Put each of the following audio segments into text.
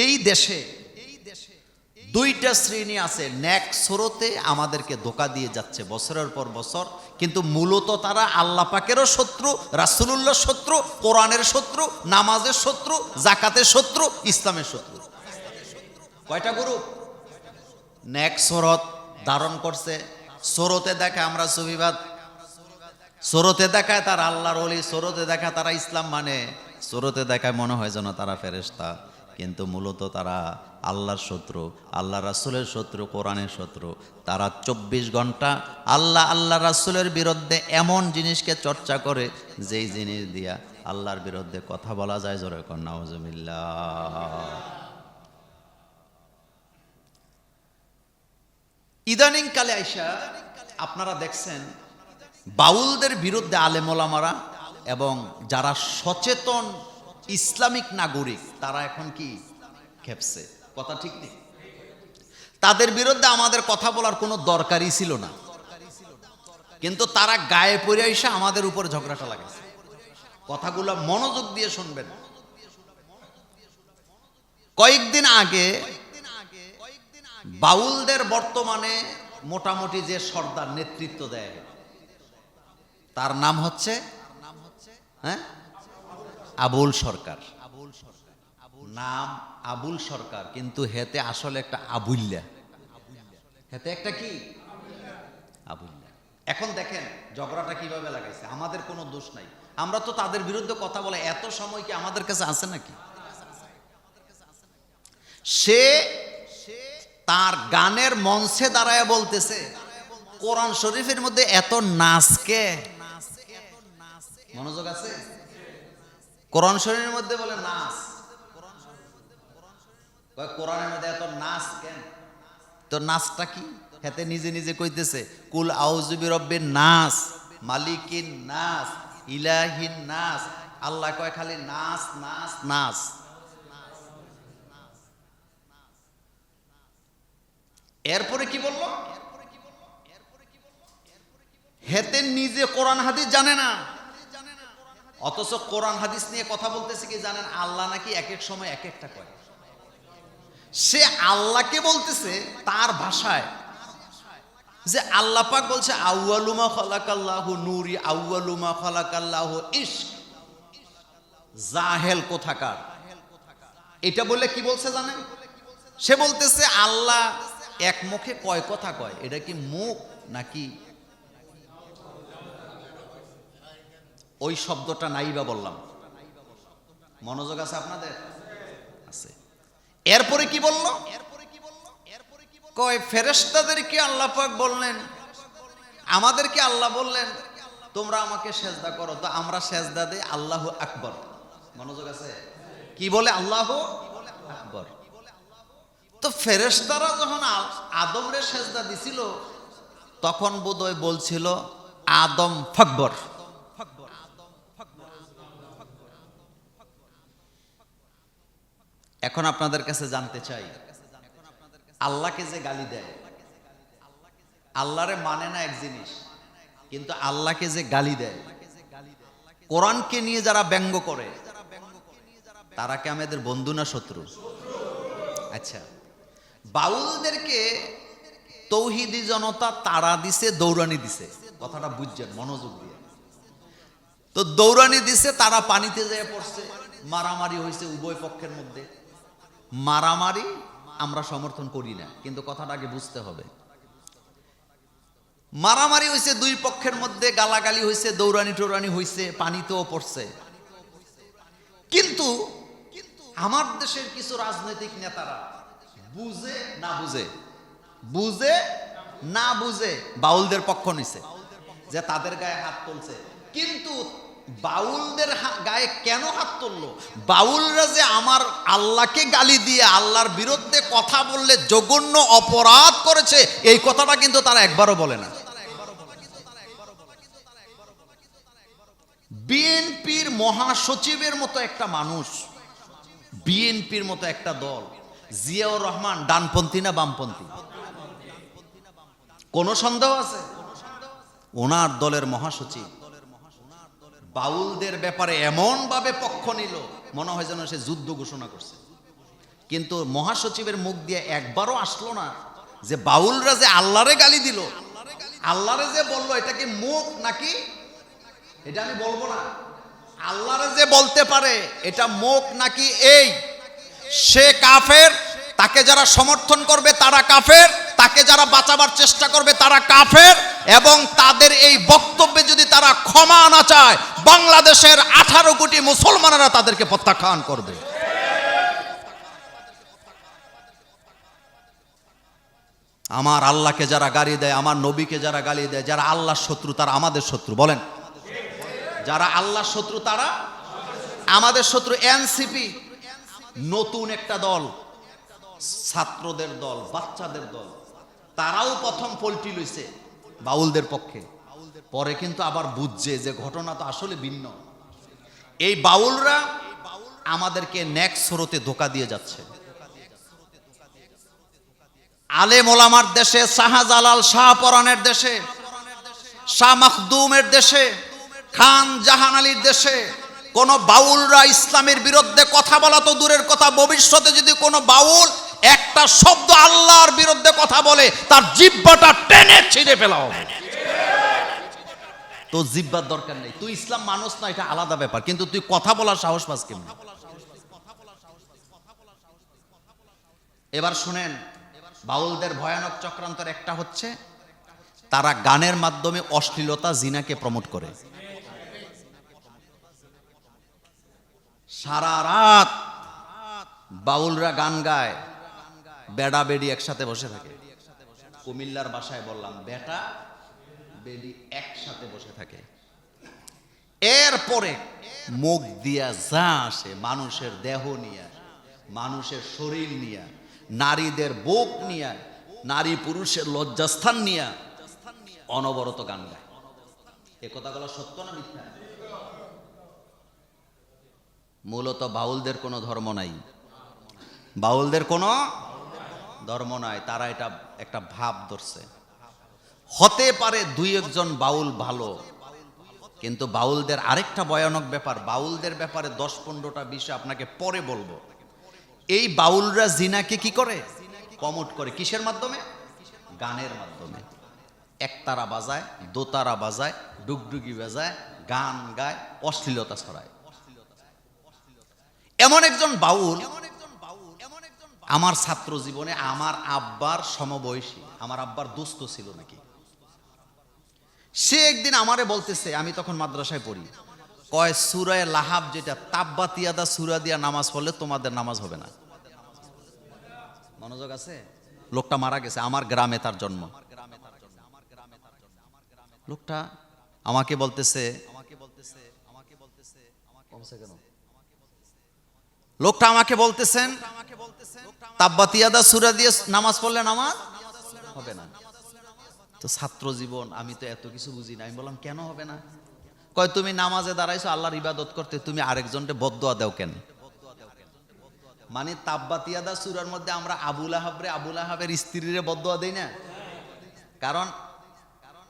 এই দেশে দুইটা শ্রেণী আছে, ন্যাক স্রোতে আমাদেরকে ধোঁকা দিয়ে যাচ্ছে বছরের পর বছর, কিন্তু মূলত তারা আল্লাহ পাকেরও শত্রু, রাসূলুল্লাহর শত্রু, কোরআনের শত্রু, নামাজের শত্রু, যাকাতের শত্রু, ইসলামের শত্রু। কয়টা গ্রুপ? ন্যাক স্রোত ধারণ করছে, স্রোতে দেখে আমরা সুফিবাদ, স্রোতে দেখায় তারা আল্লাহর ওলি, স্রোতে দেখায় তারা ইসলাম মানে, স্রোতে দেখায় মনে হয় যেন তারা ফেরেশতা, কিন্তু মূলত তারা আল্লাহর শত্রু, আল্লাহ রাসূলের শত্রু, কোরআনের শত্রু। তারা 24 ঘন্টা আল্লাহ রাসূলের বিরুদ্ধে এমন জিনিসকে চর্চা করে যেই জিনিস দিয়া আল্লাহর বিরুদ্ধে কথা বলা যায়। জোরে কর নাউজুবিল্লাহ। ইদানিং কালে আইসা আপনারা দেখছেন বাউলদের বিরুদ্ধে আলেম ওলামারা এবং যারা সচেতন ইসলামিক নাগরিক তারা এখন কি খেপছে, কথা ঠিক নেই? তাদের বিরুদ্ধে আমাদের কথা বলার কোনো দরকারই ছিল না, কিন্তু তারা গায়ে পড়ে এসে আমাদের উপর ঝগড়াটা লাগাইছে। কথাগুলো মনোযোগ দিয়ে শুনবেন। কয়েকদিন আগে বাউলদের বর্তমানে মোটামুটি যে সর্দার নেতৃত্ব দেয় তার নাম হচ্ছে আবুল সরকার। নাম আবুল সরকার, কিন্তু হেতে আসলে একটা আবুল্লা, হেতে একটা কি আবুল্লা। এখন দেখেন ঝগড়াটা কিভাবে লাগাইছে, আমাদের কোনো দোষ নাই, আমরা তো তাদের বিরুদ্ধে কথা বলে এত সময় কি আমাদের কাছে আছে নাকি? সে তার গানের মঞ্চে দাঁড়ায় বলতেছে কোরআন শরীফের মধ্যে এত নাচকে, মনোযোগ আছে? কোরআন শরীফের মধ্যে বলে নাচ, কোরআনের মধ্যে এত নাচ কেন? তো নাচটা কি? হেতে নিজে নিজে কইতেছে কুল আউযু বিরব্বিন নাস, মালিকিন নাস, ইলাহিন নাস। আল্লাহ কয় খালি নাচ নাচ নাচ। এরপরে কি বলল? হেতে নিজে কোরআন হাদিস জানে না, অথচ কোরআন হাদিস নিয়ে কথা বলতেছে কি জানেন? আল্লাহ নাকি এক এক সময় এক একটা কয়। সে আল্লাহকে বলতেছে তার ভাষায় যে আল্লাহ পাক বলছে আউয়ালুমা খালাকাল্লাহু নূরি, আউয়ালুমা খালাকাল্লাহু ইশক। জাহেল কোথাকার! এটা বলে কি বলছে জানেন? সে বলতেছে আল্লাহ এক মুখে কয় কথা কয়, এটা কি মুখ নাকি? ওই শব্দটা নাই বা বললাম, মনোযোগ আছে আপনাদের? আছে। এরপরে কি বলল? কয় ফেরেশতাদেরকে আল্লাহ পাক বললেন, আমাদেরকে আল্লাহ বললেন তোমরা আমাকে সেজদা করো, তো আমরা সেজদা দেই আল্লাহু আকবার। মনোযোগ আছে? কি বলে? আল্লাহু আকবার। তো ফেরেশতারা যখন আদমরে সেজদা দিছিল তখন বোধহয় বলছিল আদম ফাকবর। এখন আপনাদের কাছে জানতে চাই, আল্লাহকে যে গালি দেয়, আল্লাহরে মানে না এক জিনিস, কিন্তু আল্লাহকে যে গালি দেয়, কোরআনকে নিয়ে যারা ব্যঙ্গ করে তারা কি আমাদের বন্ধু না শত্রু? আচ্ছা, বাউলদেরকে তৌহিদি জনতা তাড়া দিছে, দৌড়ানি দিছে, কথাটা বুঝছেন মনোযোগ দিয়ে? তো দৌড়ানি দিছে, তারা পানিতে যেয়ে পড়ছে, মারামারি হয়েছে উভয় পক্ষের মধ্যে। মারামারি আমরা সমর্থন করি না, কিন্তু কথাটা আগে বুঝতে হবে। মারামারি হয়েছে দুই পক্ষের মধ্যে, গালাগালি হয়েছে, দৌড়ানি টোড়ানি হয়েছে, পানিতেও পড়ছে। কিন্তু আমার দেশের কিছু রাজনৈতিক নেতারা বুঝে না বুঝে, বুঝে না বুঝে বাউলদের পক্ষ নিছে, যে তাদের গায়ে হাত তুলছে। কিন্তু বাউলদের গায়ে কেন হাত তুললো? বাউলরা যে আমার আল্লাহকে গালি দিয়ে আল্লাহর বিরুদ্ধে কথা বললে জঘন্য অপরাধ করেছে, এই কথাটা কিন্তু তারা একবারও বলে না। বিএনপির মহাসচিবের মতো একটা মানুষ, বিএনপির মতো একটা দল, জিয়াউর রহমান ডানপন্থী না বামপন্থী? কোনো সন্দেহ আছে? ওনার দলের মহাসচিব বাউলদের ব্যাপারে এমন ভাবে পক্ষ নিল মনে হয় যেন সে যুদ্ধ ঘোষণা করছে। কিন্তু মহাসচিবের মুখ দিয়ে একবারও আসলো না যে বাউলরা যে আল্লাহরে গালি দিল, আল্লাহরে যে বললো, এটা কি মুখ নাকি? এটা আমি বলবো না। আল্লাহরে যে বলতে পারে এটা মুখ নাকি এই? সে কাফের, তাকে যারা সমর্থন করবে তারা কাফের, তাকে যারা বাঁচাবার চেষ্টা করবে তারা কাফের, এবং তাদের এই বক্তব্যে যদি তারা ক্ষমা না চায় বাংলাদেশের 18 কোটি মুসলমানেরা তাদেরকে প্রত্যাখ্যান করবে। আমার আল্লাহকে যারা গালি দেয়, আমার নবীকে যারা গালি দেয়, যারা আল্লাহর শত্রু তারা আমাদের শত্রু। বলেন, যারা আল্লাহর শত্রু তারা আমাদের শত্রু। এনসিপি নতুন একটা দল, ছাত্রদের দল, বাচ্চাদের দল, তারাও প্রথম পল্টি লইছে বাউলদের পক্ষে, পরে কিন্তু আবার বুঝছে যে ঘটনা তো আসলে ভিন্ন। এই বাউলরা আমাদেরকে নেক্সট স্রোতে ধোঁকা দিয়ে যাচ্ছে। আলেম ওলামার দেশে, শাহজালাল শাহপরানের দেশে, শাহ মখদুমের দেশে, খান জাহান আলীর দেশে কোন বাউলরা ইসলামের বিরুদ্ধে কথা বলা তো দূরের কথা, ভবিষ্যতে যদি কোনো বাউল একটা শব্দ আল্লাহর বিরুদ্ধে কথা বলে তার জিহ্বাটা টেনে ছিঁড়ে ফেলা হবে। তো জিহ্বার দরকার নেই, তুই ইসলাম মানুষ না, এটা আলাদা ব্যাপার, কিন্তু তুই কথা বলার সাহস পাস কেমন? এবার শুনেন, বাউলদের ভয়ানক চক্রান্তর একটা হচ্ছে তারা গানের মাধ্যমে অশ্লীলতা, জিনাকে প্রমোট করে। সারা রাত বাউলরা গান গায়, বেড়া বেডি একসাথে বসে থাকে। কুমিল্লার ভাষায় বললাম, বেটা বেডি একসাথে বসে থাকে। এরপরে মুখ দিয়া যা আসে, মানুষের দেহ নিয়ে, মানুষের শরীর নিয়ে, নারীদের বুক নিয়ে, নারী পুরুষের লজ্জাস্থান নিয়ে অনবরত গান গায়। এ কথাগুলো সত্য না মিথ্যা? মূলত বাউলদের কোনো ধর্ম নাই, বাউলদের কোনো ধর্ম নাই। তারা এটা একটা ভাব ধরছে। হতে পারে দুই একজন বাউল ভালো, কিন্তু বাউলদের আরেকটা ভয়ানক ব্যাপার, বাউলদের ব্যাপারে 10-15টা বিষয় আপনাকে পরে বলবো। এই বাউলরা জিনাকে কি করে? প্রমোট করে। কিসের মাধ্যমে? গানের মাধ্যমে। একতারা বাজায়, দোতারা বাজায়, ডুগডুগি বাজায়, গান গায়, অশ্লীলতা ছড়ায়। এমন একজন বাউল আমার ছাত্র জীবনে, আমার আব্বার সমবয়সী, আমার আব্বার দোস্ত ছিল নাকি, সে একদিন আমারে বলতেছে, আমি তখন মাদ্রাসায় পড়ি, কয় সূরা লাহাব যেটা তাব্বাত ইয়াদা সূরা দিয়া নামাজ পড়লে তোমাদের নামাজ হবে না। মনোযোগ আছে? লোকটা মারা গেছে, আমার গ্রামে তার জন্ম। লোকটা আমাকে বলতেছে, লোকটা আমাকে বলতেছেন তাব্বাত ইয়াদা সূরা দিয়ে নামাজ পড়লে নামাজ হবে না। তো ছাত্র জীবন, আমি তো এত কিছু বুঝি না। আমি বললাম, কেন হবে না? কয়, তুমি নামাজে দাঁড়াইছো আল্লাহর ইবাদত করতে, তুমি আরেকজনকে বদদুয়া দাও কেন? মানে তাব্বাত ইয়াদা সূরার মধ্যে আমরা আবুল আহাবের স্ত্রীরে বদদুয়া দেই না? কারণ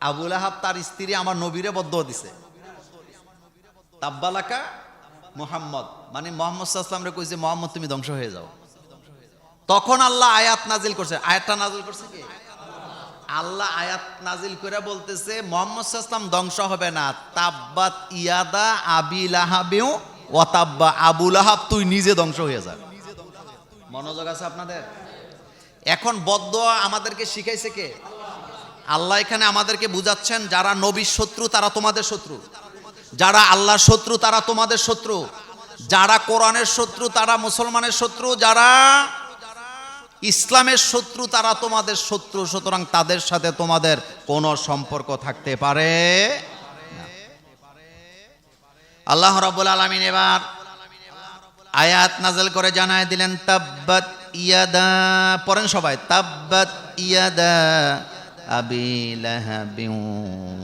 আবুল আহাব তার স্ত্রী আমার নবীরে বদদুয়া দিছে, তাব্বালাকা মুহাম্মদ, মানে মুহাম্মদ সাল্লাল্লাহু আলাইহি ওয়াসাল্লামরে কইছে, মুহাম্মদ তুমি ধ্বংস হয়ে যাও। তখন আল্লাহ আয়াত নাজিল করছে। আয়াতটা নাজিল করছে কে? আল্লাহ আয়াত নাজিল করে বলতেছে, মুহাম্মদ সাল্লাল্লাহু আলাইহি ওয়াসাল্লাম ধ্বংস হবে না, তাব্বাত ইয়াদা আবি লাহাবিউ ওয়া তাব্বা, আবু লাহাব তুই নিজে ধ্বংস হয়ে যা। মনোযোগ আছে আপনাদের? এখন বদদুয়া আমাদেরকে শিখাইছে কে? আল্লাহ এখানে আমাদেরকে বুঝাচ্ছেন, যারা নবীর শত্রু তারা তোমাদের শত্রু, যারা আল্লাহর শত্রু তারা তোমাদের শত্রু, যারা কোরআনের শত্রু তারা মুসলমানের শত্রু, যারা ইসলামের শত্রু তারা তোমাদের শত্রু। সুতরাং তাদের সাথে তোমাদের কোনো সম্পর্ক থাকতে পারে না। আল্লাহ রাব্বুল আলামিন এবার আয়াত নাযিল করে জানায় দিলেন, তাব্বাত ইয়াদা, পড়েন সবাই, তাব্বাত ইয়াদা আবি লাহাবিন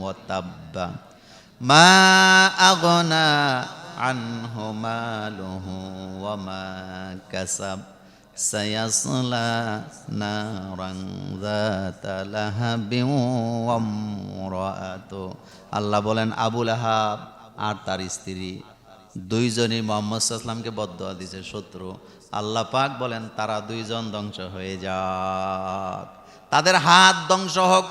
ওয়া তাব্বা মা আগনা আনহু মালুহু ওয়া মা কাসাব সায়াসলা নারান যাতা লাহাবিন ওয়া ইমরাআতু। আল্লাহ বলেন, আবু লাহাব আর তার স্ত্রী দুইজনই মুহাম্মদ সাল্লাল্লাহু আলাইহি ওয়াসাল্লামকে বদদুয়া দিয়েছে, শত্রু। আল্লাহ পাক বলেন তারা দুইজন ধ্বংস হয়ে যাক, তাদের হাত ধ্বংস হোক।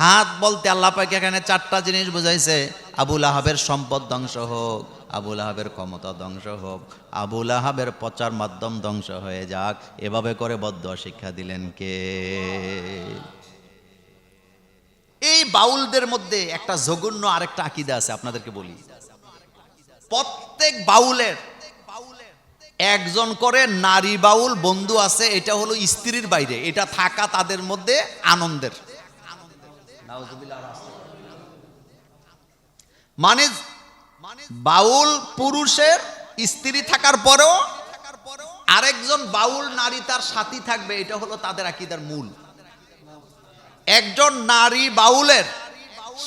হাত বলতে আল্লাহ পাক এখানে চারটা জিনিস বুঝাইছে। আবুল আহাবের সম্পদ ধ্বংস হোক, আবুল আহাবের ক্ষমতা ধ্বংস হোক, আবুল আহাবের প্রচার মাধ্যম ধ্বংস হয়ে যাক। এভাবে করে বদদুয়া শিক্ষা দিলেন কে? এই বাউলদের মধ্যে একটা জঘন্য আরেকটা আকীদা আছে, আপনাদেরকে বলি। প্রত্যেক বাউলের একজন করে নারী বাউল বন্ধু আছে, এটা হলো স্ত্রীর বাইরে, এটা থাকা তাদের মধ্যে আনন্দের। মানে বাউল পুরুষের স্ত্রী থাকার পরেও আরেকজন বাউল নারী তার সাথী থাকবে, এটা হলো তাদের আকীদার মূল। একজন নারী বাউলের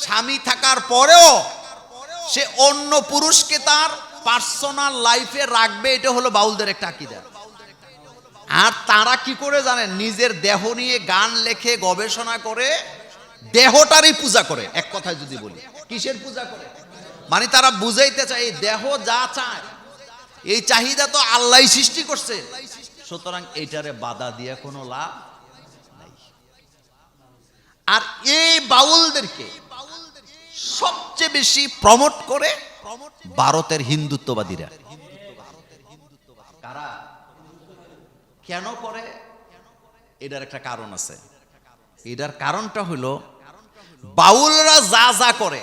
স্বামী থাকার পরেও সে অন্য পুরুষকে তার পার্সোনাল লাইফে রাখবে, এটা হলো বাউলদের একটা আকীদা। আর তারা কি করে জানেন? নিজের দেহ নিয়ে গান লেখে, গবেষণা করে, দেহটারই পূজা করে। এক কথায় যদি বলি, কিসের পূজা করে? মানে তারা বুঝাইতে চায় এই দেহ যা চায়, এই চাহিদা তো আল্লাহই সৃষ্টি করছে, সুতরাং এইটারে বাধা দিয়ে কোনো লাভ নাই। আর এই বাউলদেরকে সবচেয়ে বেশি প্রমোট করে ভারতের হিন্দুত্ববাদীরা। কারা কেন করে? এটার একটা কারণ আছে। এটার কারণটা হলো বাউলরা যা যা করে,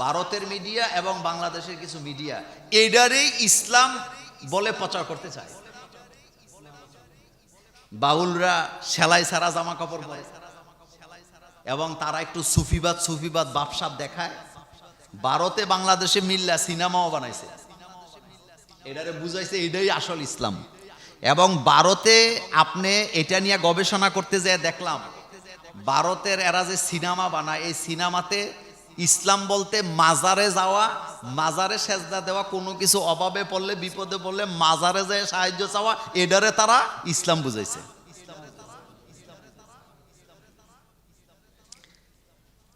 ভারতের মিডিয়া এবং বাংলাদেশের কিছু মিডিয়া এটারই ইসলাম বলে প্রচার করতে চায়। বাউলরা সেলাই ছাড়া জামা কাপড় পরে এবং তারা একটু সুফিবাদ বাপসাপ দেখায়। ভারতে বাংলাদেশে মিল্লা সিনেমাও বানাইছে, এটারে বুঝাইছে এটাই আসল ইসলাম। এবং ভারতে আপনি এটা নিয়ে গবেষণা করতে যেয়ে দেখলাম, ভারতের এরা যে সিনেমা বানায়, এই সিনেমাতে ইসলাম বলতে মাজারে যাওয়া, মাজারে সেজদা দেওয়া, কোনো কিছু অভাবে পড়লে, বিপদে পড়লে মাজারে যায় সাহায্য চাওয়া, এটারে তারা ইসলাম বুঝাইছে।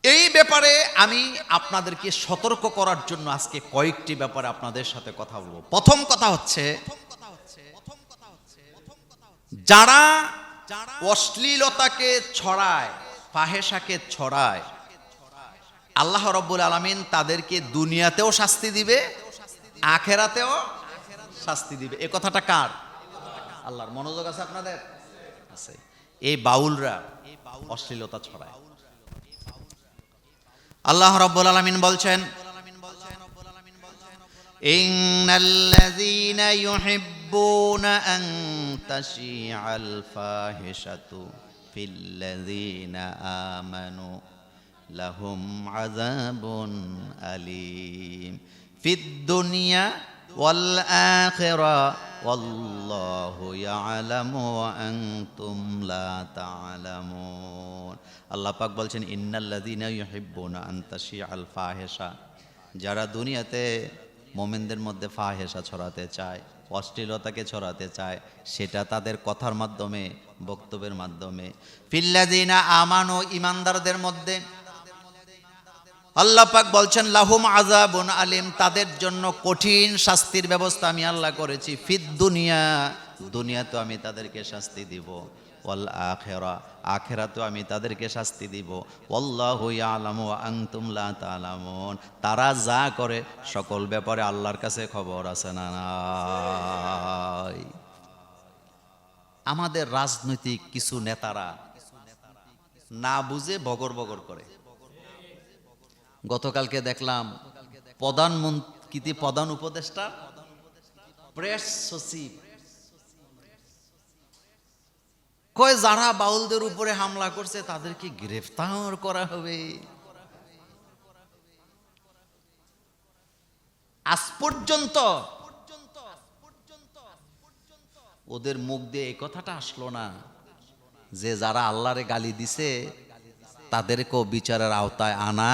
এই ব্যাপারে আমি আপনাদেরকে সতর্ক করার জন্য আজকে কয়েকটি ব্যাপারে আপনাদের সাথে কথা বলবো। প্রথম কথা হচ্ছে, যারা অশ্লীলতাকে ছড়ায়, ফাহেশাকে ছড়ায়, আল্লাহ রাব্বুল আলামিন তাদেরকে দুনিয়াতেও শাস্তি দিবে, আখেরাতেও শাস্তি দিবে। এই কথাটা কার? আল্লাহর। মনোযোগ আছে আপনাদের? আছে। এই বাউলরা অশ্লীলতা ছড়ায়। আল্লাহ রাব্বুল আলামিন বলছেন, ইন্নাল্লাযীনা ইউহিব্বুনা আন তাশিআল ফাহিশাতু ফিল্লাযীনা আমানু লাহুম আযাবুন আলীম ফিদ দুনিয়া ওয়াল আখিরা ওয়াল্লাহু ইয়ালামু ওয়া আনতুম লা তা'লামুন। আল্লাহ পাক বলছেন, ইন্নাল্লাযীনা ইউহিব্বুনা আন তাশিআল ফাহিশা, যারা দুনিয়াতে মুমিনদের মধ্যে ফাহেশা ছড়াতে চায়, অশ্লীলতাকে ছড়াতে চায়, সেটা তাদের কথার মাধ্যমে, বক্তব্যের মাধ্যমে। ফিল্লাযীনা আমানু, ঈমানদারদের মধ্যে আল্লাহ পাক বলছেন লাহুম আযাবুন আলীম, তাদের জন্য কঠিন শাস্তির ব্যবস্থা আমি আল্লাহ করেছি। ফিদ দুনিয়া, দুনিয়াতে আমি তাদেরকে শাস্তি দিব, ওয়াল আখিরা, আখিরাতেও আমি তাদেরকে শাস্তি দিব। আল্লাহু ইয়ালামু ওয়া আনতুম লা তা'লামুন, তারা যা করে সকল ব্যাপারে আল্লাহর কাছে খবর আছে না নাই? আমাদের রাজনৈতিক কিছু নেতারা না বুঝে বগর বগর করে। গতকালকে দেখলাম প্রধানমন্ত্রী, প্রধান উপদেষ্টা, প্রেস সচিব কয় যারা বাউলদের উপরে হামলা করছে তাদেরকে গ্রেফতার করা হবে। আজ পর্যন্ত ওদের মুখ দিয়ে এই কথাটা আসলো না যে যারা আল্লাহরে গালি দিছে তাদেরকেও বিচারের আওতায় আনা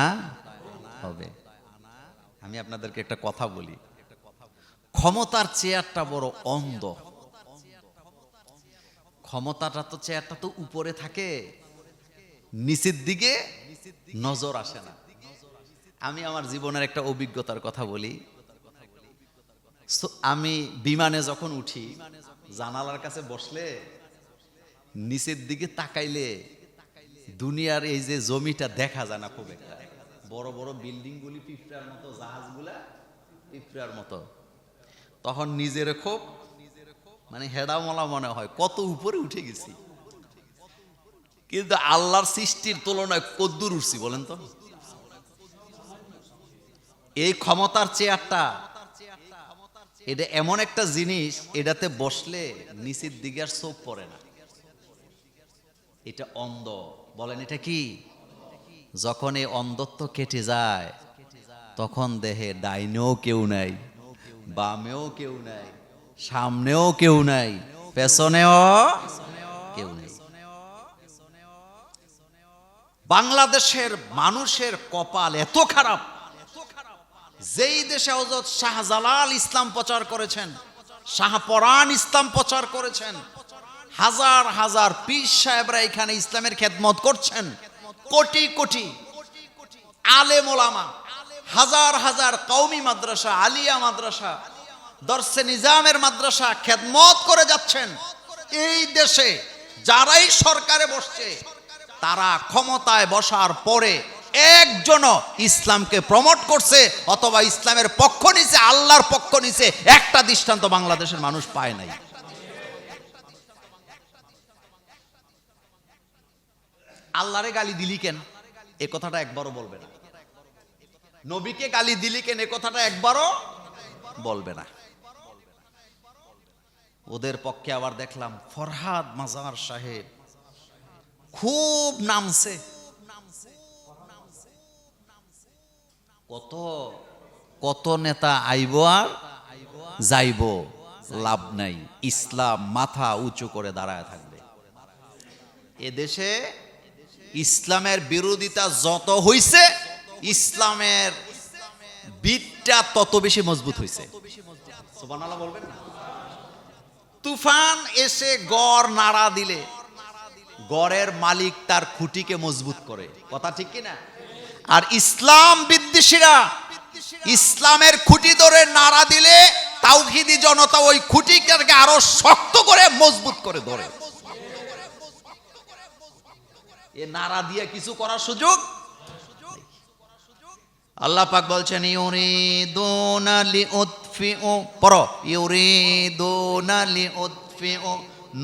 হবে। আমি আপনাদেরকে একটা কথা বলি, ক্ষমতার চেয়ারটা বড় অন্ধ। ক্ষমতাটা তো, চেয়ারটা তো উপরে থাকে, নিচের দিকে নজর আসে না। আমি আমার জীবনের একটা অভিজ্ঞতার কথা বলি। আমি বিমানে যখন উঠি জানালার কাছে বসলে নিচের দিকে তাকাইলে দুনিয়ার এই যে জমিটা দেখা যায় না খুব একটা, বড় বড় বিল্ডিং গুলি পিঁপড়ার মতো, জাহাজগুলা পিঁপড়ার মতো, তখন নিজের খুব মানে হেডামলা মনে হয় কত উপরে উঠে গেছি। কিন্তু আল্লাহর সৃষ্টির তুলনায় কদ্দুর উঠছি বলেন তো। এই ক্ষমতার চেয়ারটা এটা এমন একটা জিনিস, এটাতে বসলে নিচের দিকে আর চোখ পড়ে না। এটা অন্ধ বলেন, এটা কি? যখন এই অন্ধত্ব কেটে যায় তখন দেহে ডাইনেও কেউ নাই, বামেও কেউ নাই, সামনেও কেউ নাই, পেছনেও কেউ নেই। বাংলাদেশের মানুষের কপাল এত খারাপ, যেই দেশে হযরত শাহজালাল ইসলাম প্রচার করেছেন, শাহপরাণ ইসলাম প্রচার করেছেন, হাজার হাজার পীর সাহেবরা এখানে ইসলামের খেদমত করছেন, কোটি কোটি আলেম ওলামা, হাজার হাজার কওমি মাদ্রাসা, আলিয়া মাদ্রাসা, দরসে নিজামের মাদ্রাসা খেদমত করে যাচ্ছেন। এই দেশে যারাই সরকারে বসছে তারা ক্ষমতায় বসার পরে একজনও ইসলামকে প্রমোট করছে অথবা ইসলামের পক্ষ নিছে, আল্লাহর পক্ষ নিছে, একটা দৃষ্টান্ত বাংলাদেশের মানুষ পায় নাই। আল্লাহরে গালি দিলি কেন এ কথাটা একবারও বলবে না, নবীকে গালি দিলি কেন এ কথাটা একবারও বলবে না। ওদের পক্ষে আবার দেখলাম ফরহাদ মাজার সাহেব খুব নামছে, কত কত নেতা আইব আর যাইব, লাভ নাই, ইসলাম মাথা উঁচু করে দাঁড়ায় থাকবে। এদেশে ইসলামের বিরোধিতা যত হইছে ইসলামের ভিতটা তত বেশি মজবুত হইছে। সুবহানাল্লাহ বলবেন না? তুফান এসে গড় নাড়া দিলে গড়ের মালিক তার খুঁটিকে মজবুত করে, কথা ঠিক কিনা? আর ইসলাম বিদ্বেষীরা ইসলামের খুঁটি ধরে নাড়া দিলে তাওহীদি জনতা ওই খুঁটিকে আরো শক্ত করে মজবুত করে ধরে। এ নাড়া দিয়ে কিছু করার সুযোগ। আল্লাহ পাক বলছেন ইউরিদুনা লিউতফিউ, পড়ো, ইউরিদুনা লিউতফিউ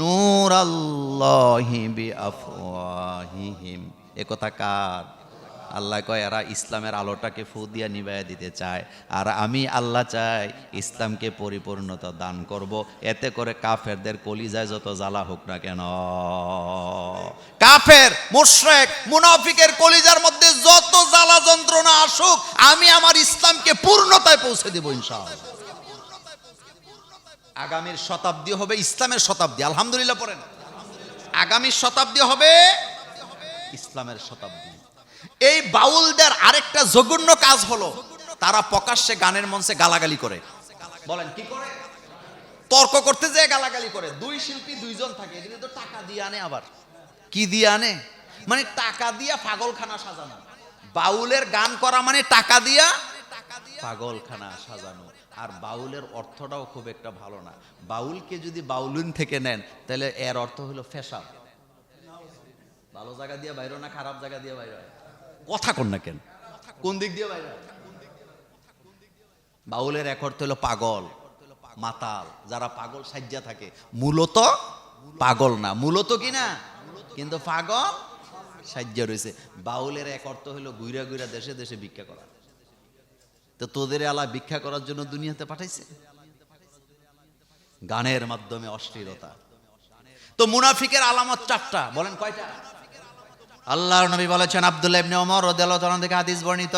নূরাল্লাহি বিআফওয়াহিহিম। এ কথা কার? আল্লাহ কয় এরা ইসলামের আলোটাকে ফু দিয়া নিভাইয়া দিতে চায়, আর আমি আল্লাহ চাই ইসলামকে পরিপূর্ণতা দান করব, এতে করে কাফেরদের কলিজায় যত জ্বালা হোক না কেন, কাফের মুশরিক মুনাফিকের কলিজার মধ্যে যত জ্বালা যন্ত্রণা আসুক, আমি আমার ইসলামকে পূর্ণতায় পৌঁছে দেব ইনশাআল্লাহ। আগামীর শতাব্দী হবে ইসলামের শতাব্দী, আলহামদুলিল্লাহ পড়েন। আগামী শতাব্দী হবে ইসলামের শতাব্দী। এই বাউলদের আরেকটা জঘন্য কাজ হলো তারা প্রকাশ্যে গানের মঞ্চে গালাগালি করে। বলেন কি করে? তর্ক করতে যেয়ে গালাগালি করে। দুই শিল্পী দুইজন থাকে, এদিকে তো টাকা দিয়ে আনে, আবার কি দিয়ে আনে মানে টাকা দিয়া পাগলখানা সাজানো। বাউলের গান করা মানে টাকা দিয়া পাগলখানা সাজানো। আর বাউলের অর্থটাও খুব একটা ভালো না। বাউলকে যদি বাউলুন থেকে নেন তাহলে এর অর্থ হলো ফেসাদ, ভালো জায়গা দিয়ে বাইরে না খারাপ জায়গা দিয়ে বাইরে। কথা কন না কেন, কোন দিক দিয়ে বাইরে? বাউলের এক অর্থ হলো পাগল, মাতাল, যারা পাগল সাজ্জা থাকে, মূলত পাগল না, মূলত কি না কিন্তু পাগল সাজ্জা রয়েছে। বাউলের এক অর্থ হলো ঘুরা ঘুরা দেশে দেশে ভিক্ষা করা। তো তোদের আল্লাহ ভিক্ষা করার জন্য দুনিয়াতে পাঠাইছে, গানের মাধ্যমে অশ্লীলতা। তো মুনাফিকের আলামত চারটা, বলেন কয়টা? আল্লাহর নবী বলেছেন, আব্দুল্লাহ ইবনে ওমর রাদিয়াল্লাহু তাআলা থেকে হাদিস বর্ণিত,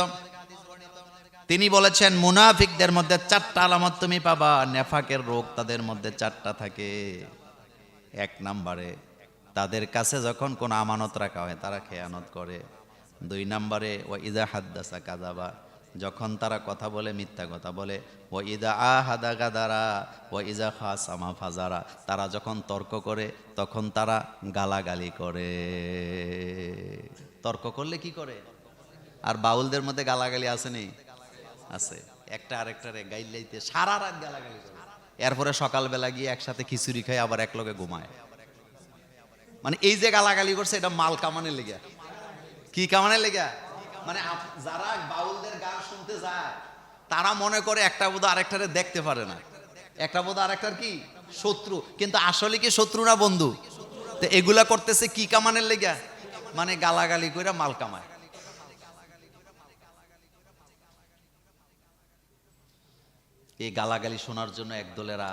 তিনি বলেছেন মুনাফিকদের মধ্যে চারটা আলামত তুমি পাবা, নেফাকের রোগ তাদের মধ্যে চারটা থাকে। এক নম্বরে তাদের কাছে যখন কোনো আমানত রাখা হয় তারা খেয়ানত করে। দুই নম্বরে ওয়া ইযা হাদ্দাসা কাযাবা, যখন তারা কথা বলে মিথ্যা কথা বলে। ওয়া ইযা আহাদা গাদারা ওয়া ইযা খাসামা ফাজারা, তারা যখন তর্ক করে তখন তারা গালাগালি করে। তর্ক করলে কি করে? আর বাউলদের মধ্যে গালাগালি আছে নেই? আছে। একটা আরেকটারে গাইলাইতে সারা রাত গালাগালি করে, এরপরে সকালবেলা গিয়ে একসাথে খিচুড়ি খায়, আবার এক লগে ঘুমায়। মানে এই যে গালাগালি করছে এটা মাল কামানের লেগে। কি কামানের লেগে? মানে যারা বাউলদের গান শুনতে যায় তারা মনে করে একটা বোধ আরেকটারে দেখতে পারে না, একটা বোধ আরেকটার কি শত্রু, কিন্তু আসলে কি শত্রু না বন্ধু? তো এগুলা করতেছে কি কামানের লেগে? মানে গালাগালি করে মাল কামায়। এই গালাগালি শোনার জন্য একদলেরা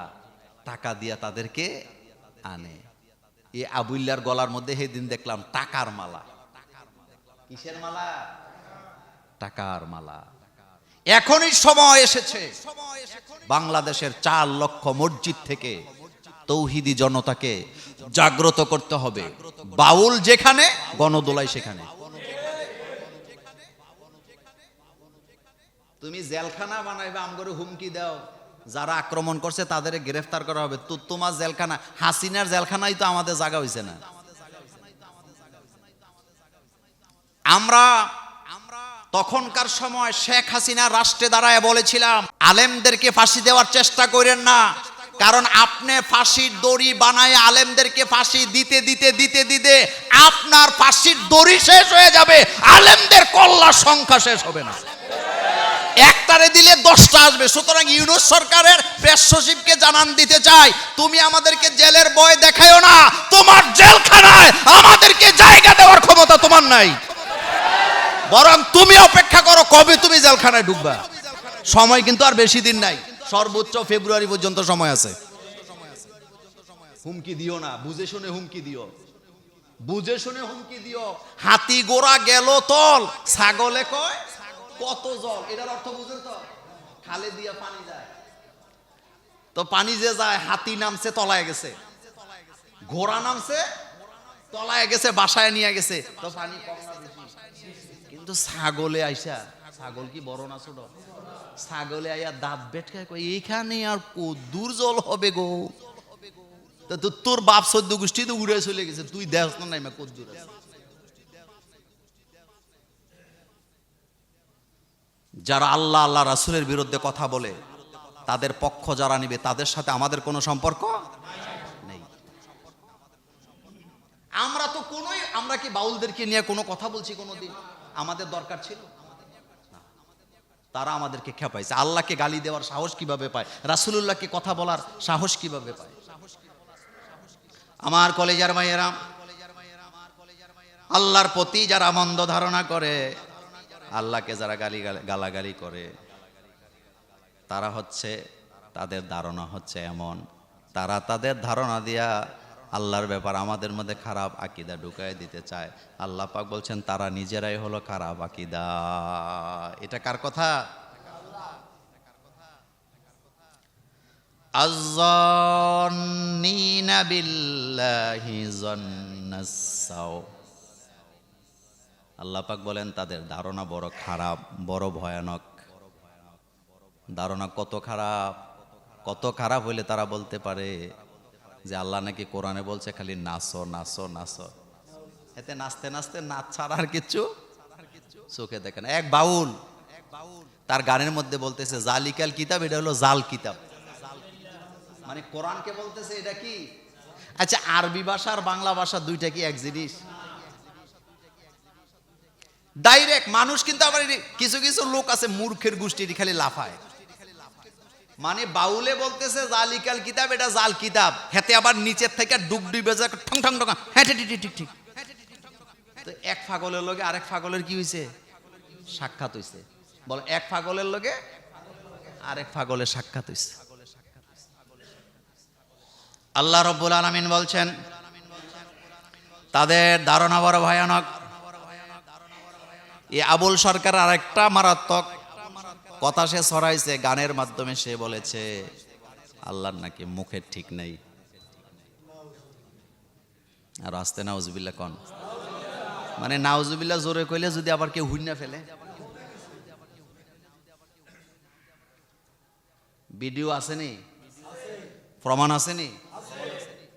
টাকা দিয়া তাদেরকে আনে। এই আবুল্লার গলার মধ্যে সেদিন দেখলাম টাকার মালা। কিসের মালা? টাকার মালা। এখনই সময় এসেছে বাংলাদেশের 4 লক্ষ মসজিদ থেকে তৌহিদি জনতাকে জাগ্রত করতে হবে। বাউল যেখানে, গণদোলাই সেখানে। তুমি জেলখানা বানাইবে, আমগরে হুমকি দাও, যারা আক্রমণ করছে তাদের গ্রেফতার করা হবে। তো তোমার জেলখানা, হাসিনার জেলখানাই তো আমাদের জায়গা হইছে না। আমরা তখনকার সময় শেখ হাসিনা রাষ্ট্রে দাঁড়ায় বলেছিলাম, আলেমদেরকে ফাঁসি দেওয়ার চেষ্টা করেন না, কারণ আপনি ফাঁসির দড়ি বানায় আলেমদেরকে ফাঁসি দিতে দিতে দিতে দিতে আপনার ফাঁসির দড়ি শেষ হয়ে যাবে, আলেমদের কল্যাণ সংখ্যা শেষ হবে না। একটারে দিলে 10টা আসবে। সুতরাং ইউনূস সরকারের প্রেস সচিবকে জানান দিতে চাই, তুমি আমাদেরকে জেলের ভয় দেখায়ও না, তোমার জেলখানায় আমাদেরকে জায়গা দেওয়ার ক্ষমতা তোমার নাই। বরং তুমি অপেক্ষা করো কবে তুমি জেলখানায় ঢুকবা। সময় কিন্তু আর বেশি দিন নাই, সর্বোচ্চ ফেব্রুয়ারি পর্যন্ত সময় আছে। হুমকি দিও না, বুঝে শুনে হুমকি দিও, বুঝে শুনে হুমকি দিও। হাতি গোড়া গেল তল, ছাগলে কয় কত জল। এটার অর্থ বুঝেন তো? খালে দিয়া পানি যায়, তো পানি যে যায়, হাতি নামছে তলায় গেছে, ঘোড়া নামছে তলায় গেছে, বাসায় নিয়ে গেছে, তো পানি কম না বেশি? কিন্তু ছাগলে আইসা, ছাগল কি বড় না ছোট? ছাগলে আইয়া দাঁত বেটকায় কই এইখানে আর দূর জল হবে গো। তো তোর বাপ 14 গোষ্ঠী তো উড়ে চলে গেছে, তুই দেখ না নাই কত দূর আছে। যারা আল্লাহ আল্লাহ রাসূলের বিরুদ্ধে কথা বলে, তাদের পক্ষ যারা নিবে, তাদের সাথে আমাদের কোনো সম্পর্ক নেই। আমরা তো কোনোই, আমরা কি বাউলদেরকে নিয়ে কোনো কথা বলছি কোনোদিন? আমাদের দরকার ছিল না। তারা আমাদেরকে খেপাইছে। আল্লাহকে গালি দেওয়ার সাহস কিভাবে পায়? রাসূলুল্লাহকে কথা বলার সাহস কিভাবে পায়? আমার কলেজার ভাইয়েরা, আল্লাহর প্রতি যারা মন্দ ধারণা করে, আল্লাহকে যারা গালাগালি করে, তারা হচ্ছে, তাদের ধারণা হচ্ছে এমন, তারা তাদের ধারণা দিয়া আল্লাহর ব্যাপার আমাদের মধ্যে খারাপ আকীদা ঢুকায় দিতে চায়। আল্লাহ পাক বলছেন তারা নিজেরাই হলো খারাপ আকীদা। এটা কার কথা? আয-যান্নিনা বিল্লাহি যান্নাস সাও। আল্লাহ পাক বলেন তাদের ধারণা বড় খারাপ, বড় ভয়ানক। ধারণা কত খারাপ, কত খারাপ হইলে তারা বলতে পারে যে আল্লাহ নাকি কোরআনে বলছে খালি নাচো নাচো নাচো। এতে নাচতে নাচতে নাচ ছাড়া আর কিচ্ছু চোখে দেখে না। এক বাউল তার গানের মধ্যে বলতেছে জালিকাল কিতাব, এটা হলো জাল কিতাব। মানে কোরআনকে বলতেছে এটা কি? আচ্ছা, আরবি ভাষা আর বাংলা ভাষা দুইটা কি এক জিনিস? ডাইরেক্ট মানুষ কিন্তু আবার কিছু কিছু লোক আছে মূর্খের গোষ্ঠী, খালি লাফায়। মানে বাউলে বলতেছে জালিকাল কিতাব, এটা জাল কিতাব, হেতে আবার নিচের থেকে ডুবডুই বেজা ঠং ঠং ঠং, হ্যাঁ ঠিক ঠিক ঠিক। তো এক পাগলের লগে আরেক পাগলের কি হইছে? সাক্ষাৎ হইছে। বল, এক পাগলের লগে আরেক পাগলের সাক্ষাৎ হইছে। আল্লাহ রাব্বুল আলামিন বলছেন তাদের ধারণা বড় ভয়ানক। এই আবুল সরকার আরেকটা মারাত্মক কথা সে ছড়াইছে গানের মাধ্যমে। সে বলেছে আল্লাহর নাকি মুখের ঠিক নেই। আর আস্তে নাউজুবিল্লাহ কন, মানে নাউজুবিল্লাহ জোরে কইলে যদি আবার কেউ হুইন্না ফেলে। ভিডিও আসেনি, প্রমাণ আসেনি,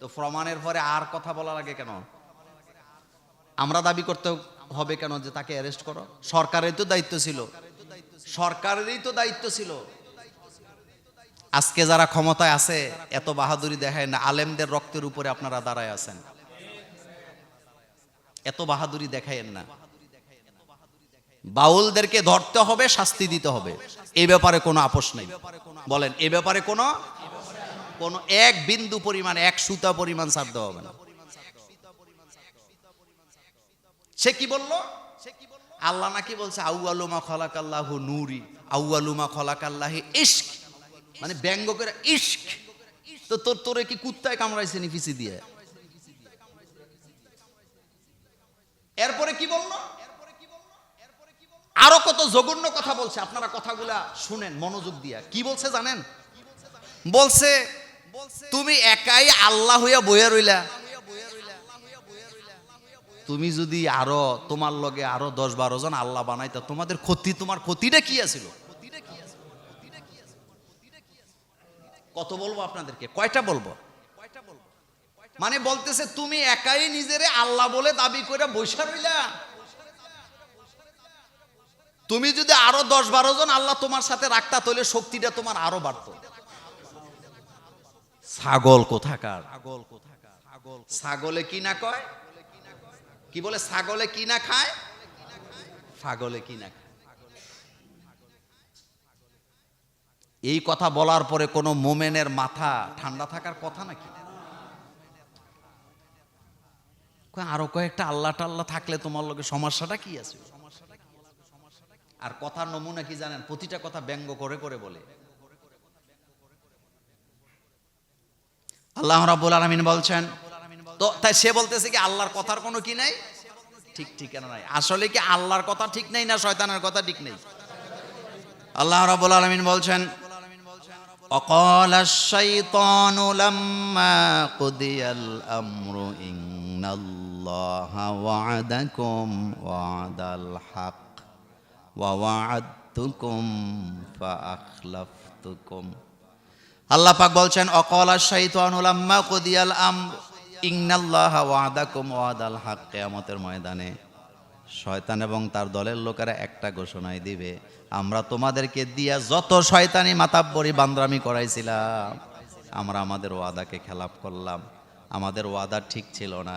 তো প্রমাণের পরে আর কথা বলা লাগে কেন? আমরা দাবি করতে হবে কেন যে তাকে অ্যারেস্ট করো? সরকারের তো দায়িত্ব ছিল সরকারেরই তো দায়িত্ব ছিল। আজকে যারা ক্ষমতায় আছে এত বাহাদুরি দেখায় না, আলেমদের রক্তের উপরে আপনারা দাঁড়ায় আছেন, এত বাহাদুরি দেখায়েন না। বাউলদেরকে ধরতে হবে, শাস্তি দিতে হবে, এই ব্যাপারে কোনো আপোষ নেই। বলেন, এই ব্যাপারে কোনো এক বিন্দু পরিমাণ, এক সুতা পরিমাণ ছাড় দেওয়া হবে না। সে কি বলল? আল্লাহ নাকি বলছে আউয়ালুমা খলাকাল্লাহু নূরি, আউয়ালুমা খলাকাল্লাহি ইশক, মানে ব্যঙ্গ করে ইশক। তো তোরে কি কুত্তায় কামড়াইছে নি পিছি দিয়ে? এরপরে কি বলল? আরো কত জঘন্য কথা বলছে, আপনারা কথাগুলা শুনেন মনোযোগ দিয়া। কি বলছে জানেন? বলছে তুমি একাই আল্লাহ হইয়া বইয়া রইলা, তুমি যদি আরো তোমার লগে আরো 10-12 জন আল্লাহ বানাইতা, তোমাদের ক্ষতি, তোমার ক্ষতিটা কি আছিল? কত বলবো আপনাদেরকে, কয়টা বলবো? মানে বলতেছে তুমি একাই নিজেরে আল্লাহ বলে দাবি করে বৈশা রইলা, তুমি যদি আরো 10-12 জন আল্লাহ তোমার সাথে রাখতা তাহলে শক্তিটা তোমার আরো বাড়তো। ছাগল কোথাকার, ছাগলে কি না কয়, কি বলে? ছাগলে কি না খায়, ছাগলে কি না খায়। এই কথা বলার পরে কোন মোমেনের মাথা ঠান্ডা থাকার কথা নাকি? আরো কয়েকটা আল্লাহ টাল্লাহ থাকলে তোমার লগে সমস্যাটা কি আছে? আর কথার নমুনা কি জানেন? প্রতিটা কথা ব্যঙ্গ করে করে বলে। আল্লাহ রাব্বুল আলামিন বলছেন, তো তাই সে বলতেছে কি আল্লাহর কথার কোনো কি নাই, ঠিক ঠিকানা নাই। আসলে কি আল্লাহর কথা ঠিক নেই না শয়তানের কথা ঠিক নেই? আল্লাহ রাব্বুল আলামিন বলছেন, ওয়াকালাশ শাইতানু লাম্মা কুদিয়াল আমরু ইন্নাল্লাহা ওয়া'আদাকুম ওয়া'দাল হক ওয়া ওয়া'আদতুকুম ফাআখলাফতুকুম। আল্লাহ পাক বলছেন, ওয়াকালাশ শাইতানু লাম্মা কুদিয়াল আমরু ইন্নাল্লাহা ওয়া'আদাকুম ওয়া'দাল হক। কিয়ামতের ময়দানে শয়তান এবং তার দলের লোকেরা একটা ঘোষণাই দিবে, আমরা তোমাদেরকে দিয়া যত শয়তানি মাতাব্বরি বান্দরামি করাইছিলাম, আমরা আমাদের ওয়াদাকে খেলাপ করলাম, আমাদের ওয়াদা ঠিক ছিল না।